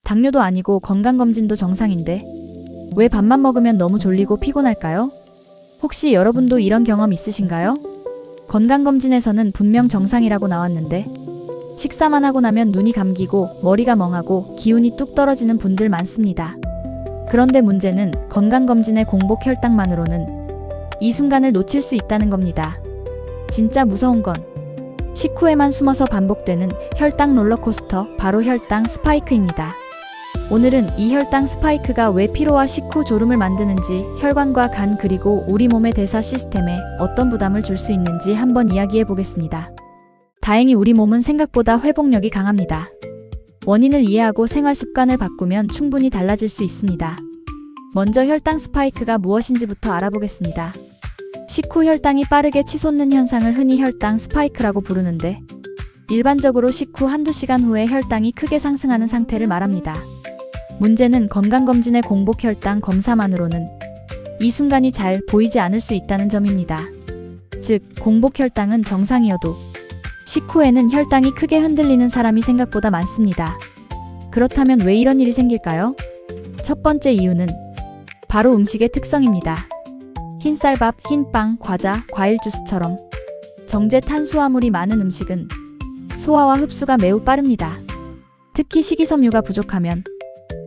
당뇨도 아니고 건강검진도 정상인데 왜 밥만 먹으면 너무 졸리고 피곤할까요? 혹시 여러분도 이런 경험 있으신가요? 건강검진에서는 분명 정상이라고 나왔는데 식사만 하고 나면 눈이 감기고 머리가 멍하고 기운이 뚝 떨어지는 분들 많습니다. 그런데 문제는 건강검진의 공복 혈당만으로는 이 순간을 놓칠 수 있다는 겁니다. 진짜 무서운 건 식후에만 숨어서 반복되는 혈당 롤러코스터, 바로 혈당 스파이크입니다. 오늘은 이 혈당 스파이크가 왜 피로와 식후 졸음을 만드는지, 혈관과 간 그리고 우리 몸의 대사 시스템에 어떤 부담을 줄 수 있는지 한번 이야기해 보겠습니다. 다행히 우리 몸은 생각보다 회복력이 강합니다. 원인을 이해하고 생활 습관을 바꾸면 충분히 달라질 수 있습니다. 먼저 혈당 스파이크가 무엇인지부터 알아보겠습니다. 식후 혈당이 빠르게 치솟는 현상을 흔히 혈당 스파이크라고 부르는데, 일반적으로 식후 한두 시간 후에 혈당이 크게 상승하는 상태를 말합니다. 문제는 건강검진의 공복 혈당 검사만으로는 이 순간이 잘 보이지 않을 수 있다는 점입니다. 즉, 공복 혈당은 정상이어도 식후에는 혈당이 크게 흔들리는 사람이 생각보다 많습니다. 그렇다면 왜 이런 일이 생길까요? 첫 번째 이유는 바로 음식의 특성입니다. 흰쌀밥, 흰빵, 과자, 과일 주스처럼 정제 탄수화물이 많은 음식은 소화와 흡수가 매우 빠릅니다. 특히 식이섬유가 부족하면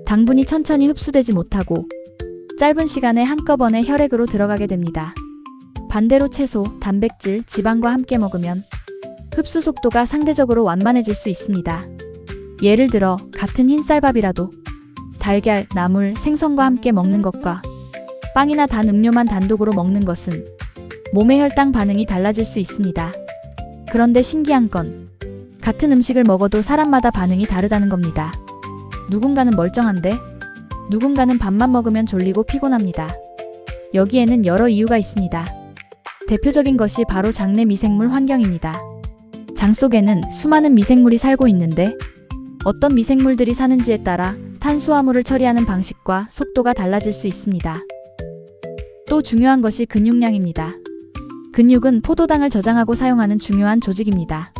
당분이 천천히 흡수되지 못하고 짧은 시간에 한꺼번에 혈액으로 들어가게 됩니다. 반대로 채소, 단백질, 지방과 함께 먹으면 흡수 속도가 상대적으로 완만해질 수 있습니다. 예를 들어 같은 흰쌀밥이라도 달걀, 나물, 생선과 함께 먹는 것과 빵이나 단 음료만 단독으로 먹는 것은 몸의 혈당 반응이 달라질 수 있습니다. 그런데 신기한 건 같은 음식을 먹어도 사람마다 반응이 다르다는 겁니다. 누군가는 멀쩡한데 누군가는 밥만 먹으면 졸리고 피곤합니다. 여기에는 여러 이유가 있습니다. 대표적인 것이 바로 장내 미생물 환경입니다. 장 속에는 수많은 미생물이 살고 있는데 어떤 미생물들이 사는지에 따라 탄수화물을 처리하는 방식과 속도가 달라질 수 있습니다. 또 중요한 것이 근육량입니다. 근육은 포도당을 저장하고 사용하는 중요한 조직입니다.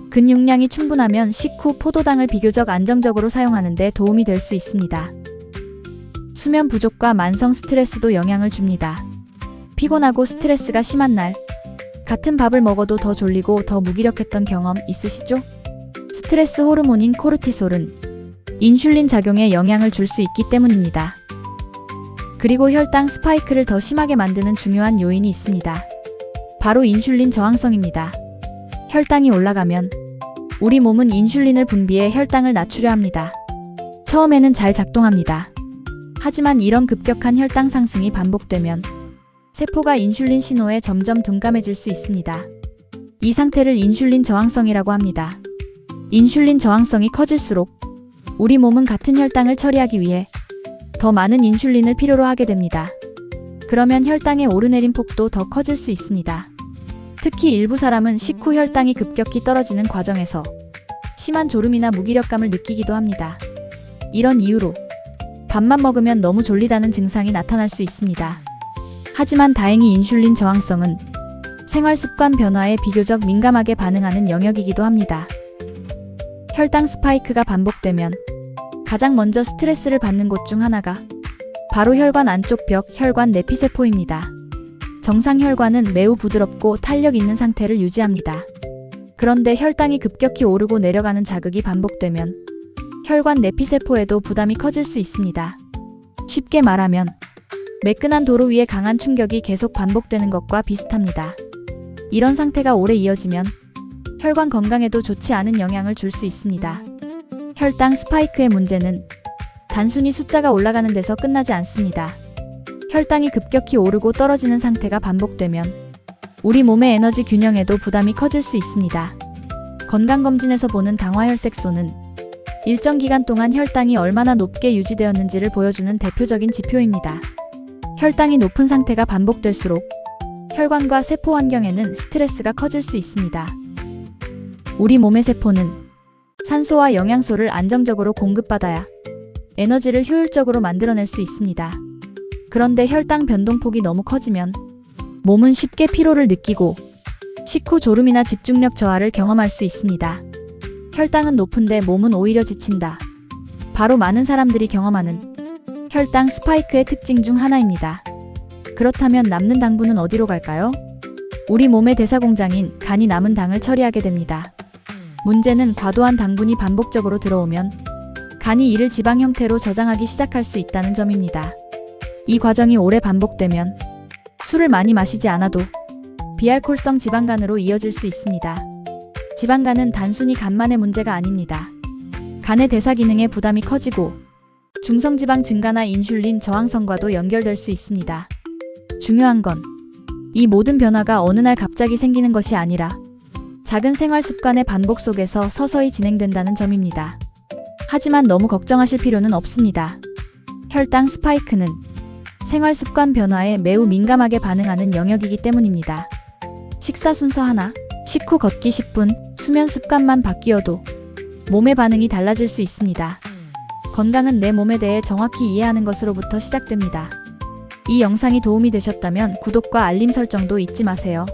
근육량이 충분하면 식후 포도당을 비교적 안정적으로 사용하는 데 도움이 될 수 있습니다. 수면 부족과 만성 스트레스도 영향을 줍니다. 피곤하고 스트레스가 심한 날, 같은 밥을 먹어도 더 졸리고 더 무기력했던 경험 있으시죠? 스트레스 호르몬인 코르티솔은 인슐린 작용에 영향을 줄 수 있기 때문입니다. 그리고 혈당 스파이크를 더 심하게 만드는 중요한 요인이 있습니다. 바로 인슐린 저항성입니다. 혈당이 올라가면 우리 몸은 인슐린을 분비해 혈당을 낮추려 합니다. 처음에는 잘 작동합니다. 하지만 이런 급격한 혈당 상승이 반복되면 세포가 인슐린 신호에 점점 둔감해질 수 있습니다. 이 상태를 인슐린 저항성이라고 합니다. 인슐린 저항성이 커질수록 우리 몸은 같은 혈당을 처리하기 위해 더 많은 인슐린을 필요로 하게 됩니다. 그러면 혈당의 오르내림 폭도 더 커질 수 있습니다. 특히 일부 사람은 식후 혈당이 급격히 떨어지는 과정에서 심한 졸음이나 무기력감을 느끼기도 합니다. 이런 이유로 밥만 먹으면 너무 졸리다는 증상이 나타날 수 있습니다. 하지만 다행히 인슐린 저항성은 생활 습관 변화에 비교적 민감하게 반응하는 영역이기도 합니다. 혈당 스파이크가 반복되면 가장 먼저 스트레스를 받는 곳 중 하나가 바로 혈관 안쪽 벽, 혈관 내피세포입니다. 정상 혈관은 매우 부드럽고 탄력 있는 상태를 유지합니다. 그런데 혈당이 급격히 오르고 내려가는 자극이 반복되면 혈관 내피세포에도 부담이 커질 수 있습니다. 쉽게 말하면 매끈한 도로 위에 강한 충격이 계속 반복되는 것과 비슷합니다. 이런 상태가 오래 이어지면 혈관 건강에도 좋지 않은 영향을 줄 수 있습니다. 혈당 스파이크의 문제는 단순히 숫자가 올라가는 데서 끝나지 않습니다. 혈당이 급격히 오르고 떨어지는 상태가 반복되면 우리 몸의 에너지 균형에도 부담이 커질 수 있습니다. 건강검진에서 보는 당화혈색소는 일정 기간 동안 혈당이 얼마나 높게 유지되었는지를 보여주는 대표적인 지표입니다. 혈당이 높은 상태가 반복될수록 혈관과 세포 환경에는 스트레스가 커질 수 있습니다. 우리 몸의 세포는 산소와 영양소를 안정적으로 공급받아야 에너지를 효율적으로 만들어낼 수 있습니다. 그런데 혈당 변동폭이 너무 커지면 몸은 쉽게 피로를 느끼고 식후 졸음이나 집중력 저하를 경험할 수 있습니다. 혈당은 높은데 몸은 오히려 지친다. 바로 많은 사람들이 경험하는 혈당 스파이크의 특징 중 하나입니다. 그렇다면 남는 당분은 어디로 갈까요? 우리 몸의 대사공장인 간이 남은 당을 처리하게 됩니다. 문제는 과도한 당분이 반복적으로 들어오면 간이 이를 지방 형태로 저장하기 시작할 수 있다는 점입니다. 이 과정이 오래 반복되면 술을 많이 마시지 않아도 비알코올성 지방간으로 이어질 수 있습니다. 지방간은 단순히 간만의 문제가 아닙니다. 간의 대사 기능에 부담이 커지고 중성지방 증가나 인슐린 저항성과도 연결될 수 있습니다. 중요한 건 이 모든 변화가 어느 날 갑자기 생기는 것이 아니라 작은 생활 습관의 반복 속에서 서서히 진행된다는 점입니다. 하지만 너무 걱정하실 필요는 없습니다. 혈당 스파이크는 생활 습관 변화에 매우 민감하게 반응하는 영역이기 때문입니다. 식사 순서 하나, 식후 걷기 10분, 수면 습관만 바뀌어도 몸의 반응이 달라질 수 있습니다. 건강은 내 몸에 대해 정확히 이해하는 것으로부터 시작됩니다. 이 영상이 도움이 되셨다면 구독과 알림 설정도 잊지 마세요.